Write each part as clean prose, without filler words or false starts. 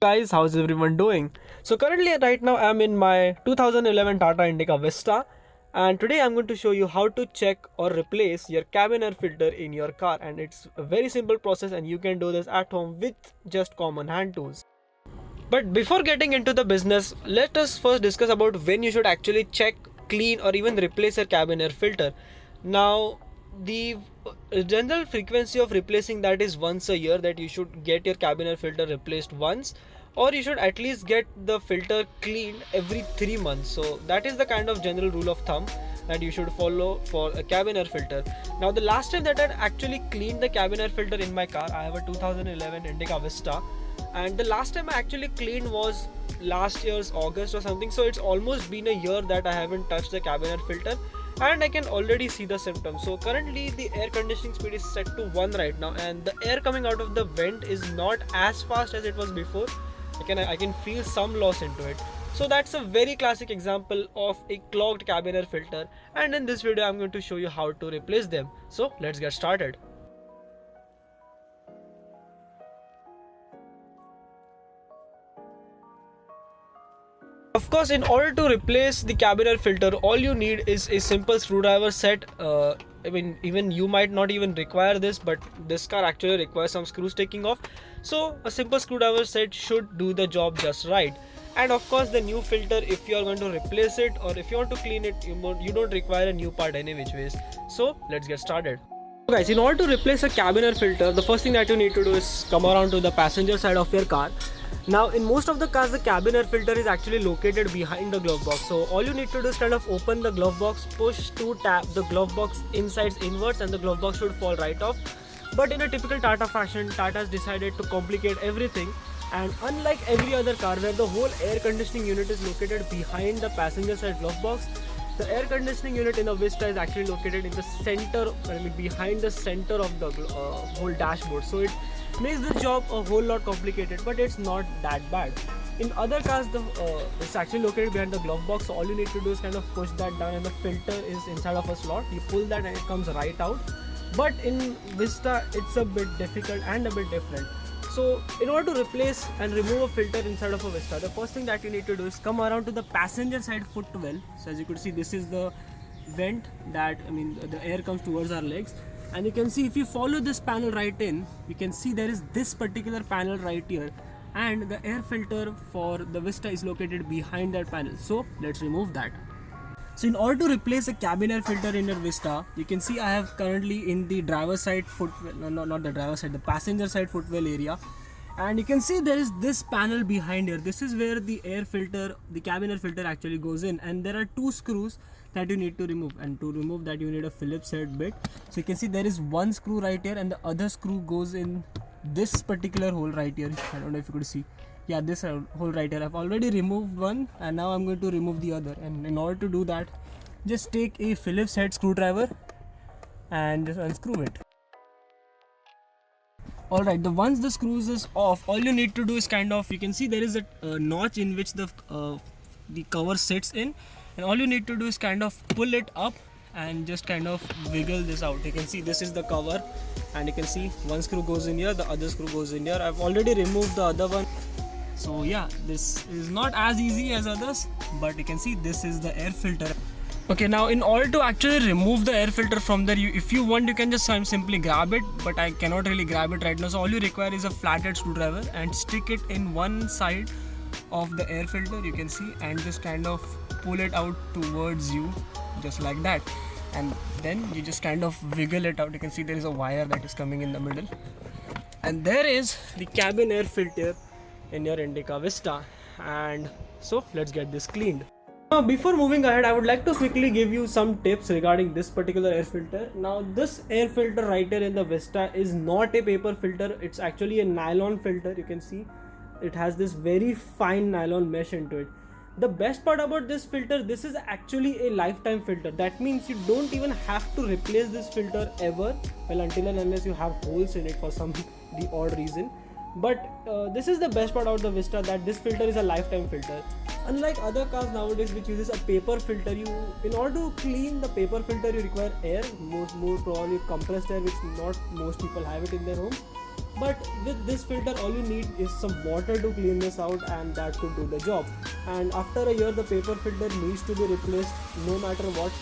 Guys, how's everyone doing? So currently right now I'm in my 2011 Tata Indica Vista, and today I'm going to show you how to check or replace your cabin air filter in your car, and it's a very simple process and you can do this at home with just common hand tools. But before getting into the business, let us first discuss about when you should actually check, clean or even replace your cabin air filter. Now, the general frequency of replacing that is once a year, that you should get your cabin air filter replaced once, or you should at least get the filter cleaned every 3 months. So that is the kind of general rule of thumb that you should follow for a cabin air filter. Now, the last time that I actually cleaned the cabin air filter in my car, I have a 2011 Indica Vista, and the last time I actually cleaned was last year's August or something. So it's almost been a year that I haven't touched the cabin air filter, and I can already see the symptoms. So currently the air conditioning speed is set to 1 right now, and the air coming out of the vent is not as fast as it was before. I can feel some loss into it. So that's a very classic example of a clogged cabin air filter, and in this video I'm going to show you how to replace them. So let's get started. Of course, in order to replace the cabin air filter, all you need is a simple screwdriver set. Even you might not even require this, but this car actually requires some screws taking off. So a simple screwdriver set should do the job just right. And of course, the new filter, if you are going to replace it or if you want to clean it, you don't require a new part any which ways. So let's get started. So guys, in order to replace a cabin air filter, the first thing that you need to do is come around to the passenger side of your car. Now, in most of the cars, the cabin air filter is actually located behind the glove box. So all you need to do is kind of open the glove box, push to tap the glove box insides inwards, and the glove box should fall right off. But in a typical Tata fashion, Tata has decided to complicate everything. And unlike every other car where the whole air conditioning unit is located behind the passenger side glove box, the air conditioning unit in a Vista is actually located in the center, behind the center of the whole dashboard. So it makes the job a whole lot complicated, but it's not that bad. In other cars, it's actually located behind the glove box, so all you need to do is kind of push that down and the filter is inside of a slot. You pull that and it comes right out. But in Vista, it's a bit difficult and a bit different. So in order to replace and remove a filter inside of a Vista, the first thing that you need to do is come around to the passenger side footwell. So as you could see, this is the vent that, the air comes towards our legs. And you can see, if you follow this panel right in, you can see there is this particular panel right here, and the air filter for the Vista is located behind that panel. So let's remove that. So in order to replace a cabin air filter in your Vista, you can see I have currently in the driver's side footwell, no, not the driver's side, the passenger side footwell area. And you can see there is this panel behind here. This is where the air filter, the cabin air filter actually goes in, and there are two screws that you need to remove, and to remove that you need a Phillips head bit. So you can see there is one screw right here, and the other screw goes in this particular hole right here. I don't know if you could see. Yeah, this hole right here. I've already removed one, and now I'm going to remove the other. And in order to do that, just take a Phillips head screwdriver and just unscrew it. Alright, once the screws is off, all you need to do is kind of, you can see there is a notch in which the cover sits in, and all you need to do is kind of pull it up and just kind of wiggle this out. You can see this is the cover, and you can see one screw goes in here, the other screw goes in here. I've already removed the other one. So yeah, this is not as easy as others, but you can see this is the air filter. Okay, now in order to actually remove the air filter from there, if you want, you can just simply grab it, but I cannot really grab it right now. So all you require is a flathead screwdriver and stick it in one side of the air filter, you can see, and just kind of pull it out towards you, just like that. And then you just kind of wiggle it out. You can see there is a wire that is coming in the middle, and there is the cabin air filter in your Indica Vista. And so let's get this cleaned. Now, before moving ahead, I would like to quickly give you some tips regarding this particular air filter. Now, this air filter right here in the Vista is not a paper filter. It's actually a nylon filter. You can see it has this very fine nylon mesh into it. The best part about this filter, this is actually a lifetime filter. That means you don't even have to replace this filter ever, well, until and unless you have holes in it for some the odd reason. But this is the best part about the Vista, that this filter is a lifetime filter. Unlike other cars nowadays which uses a paper filter, in order to clean the paper filter you require air, more probably compressed air, which not most people have it in their homes. But with this filter, all you need is some water to clean this out, and that could do the job. And after a year, the paper filter needs to be replaced no matter what.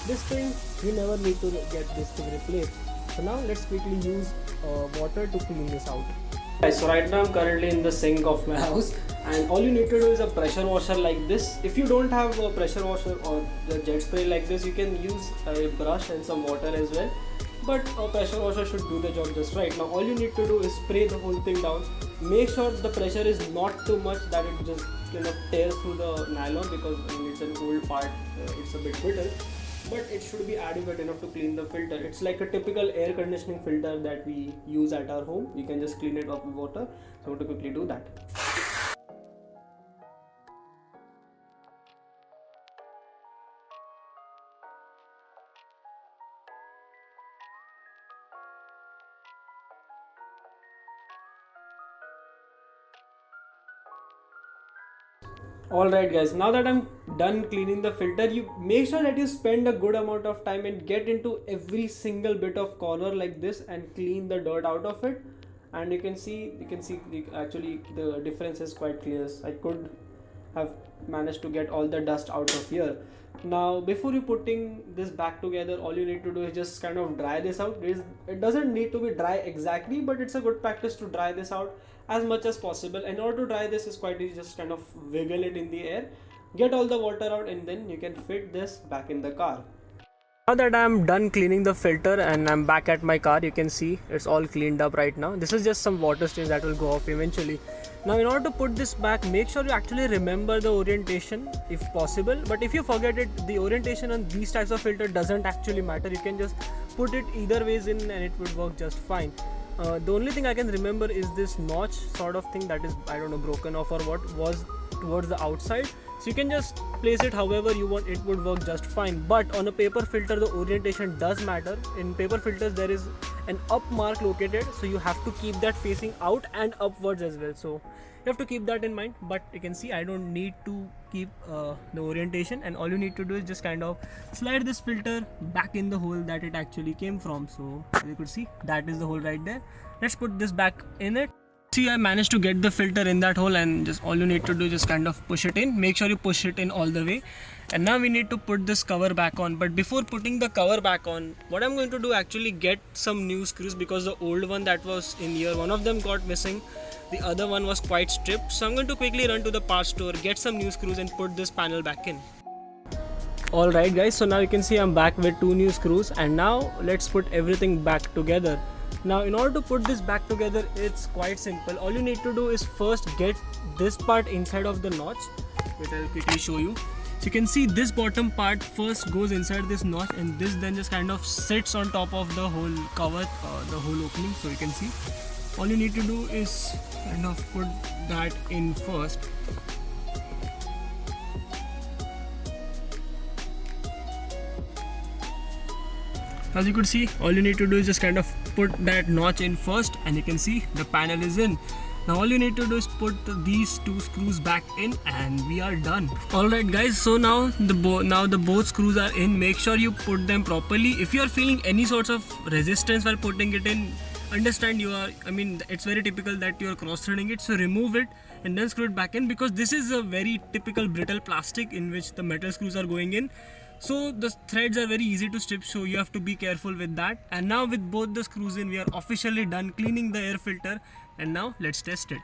This thing, you never need to get this thing replaced. So now let's quickly use water to clean this out. Guys, so right now I'm currently in the sink of my house, and all you need to do is a pressure washer like this. If you don't have a pressure washer or the jet spray like this, you can use a brush and some water as well. But a pressure washer should do the job just right. Now all you need to do is spray the whole thing down. Make sure the pressure is not too much that it just tears through the nylon, because it's an old part, it's a bit brittle. But it should be adequate enough to clean the filter. It's like a typical air conditioning filter that we use at our home. You can just clean it up with water. So I'm going to quickly do that. Alright guys, now that I'm done cleaning the filter, you make sure that you spend a good amount of time and get into every single bit of corner like this and clean the dirt out of it. And you can see actually the difference is quite clear. I could have managed to get all the dust out of here. Now before you putting this back together, all you need to do is just kind of dry this out. It doesn't need to be dry exactly, but it's a good practice to dry this out as much as possible. In order to dry this is quite easy, just kind of wiggle it in the air, get all the water out, and then you can fit this back in the car. Now that I'm done cleaning the filter and I'm back at my car, you can see it's all cleaned up right now. This is just some water stains that will go off eventually. Now in order to put this back, make sure you actually remember the orientation if possible. But if you forget it, the orientation on these types of filter doesn't actually matter. You can just put it either ways in and it would work just fine. The only thing I can remember is this notch sort of thing that is, I don't know, broken off or what, was towards the outside. So you can just place it however you want, it would work just fine. But on a paper filter, the orientation does matter. In paper filters, there is an up mark located, so you have to keep that facing out and upwards as well. So you have to keep that in mind. But you can see I don't need to keep the orientation, and all you need to do is just kind of slide this filter back in the hole that it actually came from. So as you could see, that is the hole right there. Let's put this back in it. See, I managed to get the filter in that hole, and just all you need to do is just kind of push it in. Make sure you push it in all the way. And now we need to put this cover back on. But before putting the cover back on, what I'm going to do, actually get some new screws, because the old one that was in here, one of them got missing, the other one was quite stripped. So I'm going to quickly run to the parts store, get some new screws and put this panel back in. Alright guys, so now you can see I'm back with 2 new screws, and now let's put everything back together. Now in order to put this back together, it's quite simple. All you need to do is first get this part inside of the notch, which I'll quickly show you. So you can see this bottom part first goes inside this notch, and this then just kind of sits on top of the whole cover, the whole opening. So you can see all you need to do is kind of put that in first. As you could see, all you need to do is just kind of put that notch in first, and you can see the panel is in. Now all you need to do is put these 2 screws back in, and we are done. Alright guys, so now the both screws are in. Make sure you put them properly. If you are feeling any sorts of resistance while putting it in, understand it's very typical that you are cross-threading it. So remove it and then screw it back in, because this is a very typical brittle plastic in which the metal screws are going in. So the threads are very easy to strip, so you have to be careful with that. And now with both the screws in, we are officially done cleaning the air filter, and now let's test it.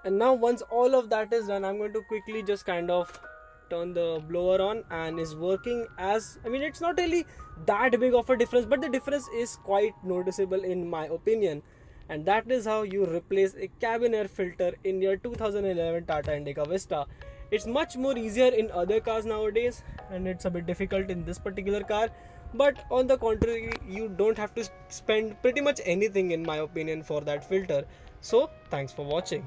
And now once all of that is done, I'm going to quickly just kind of turn the blower on, and is working as, it's not really that big of a difference, but the difference is quite noticeable in my opinion. And that is how you replace a cabin air filter in your 2011 Tata Indica Vista. It's much more easier in other cars nowadays, and it's a bit difficult in this particular car. But on the contrary, you don't have to spend pretty much anything in my opinion for that filter. So thanks for watching.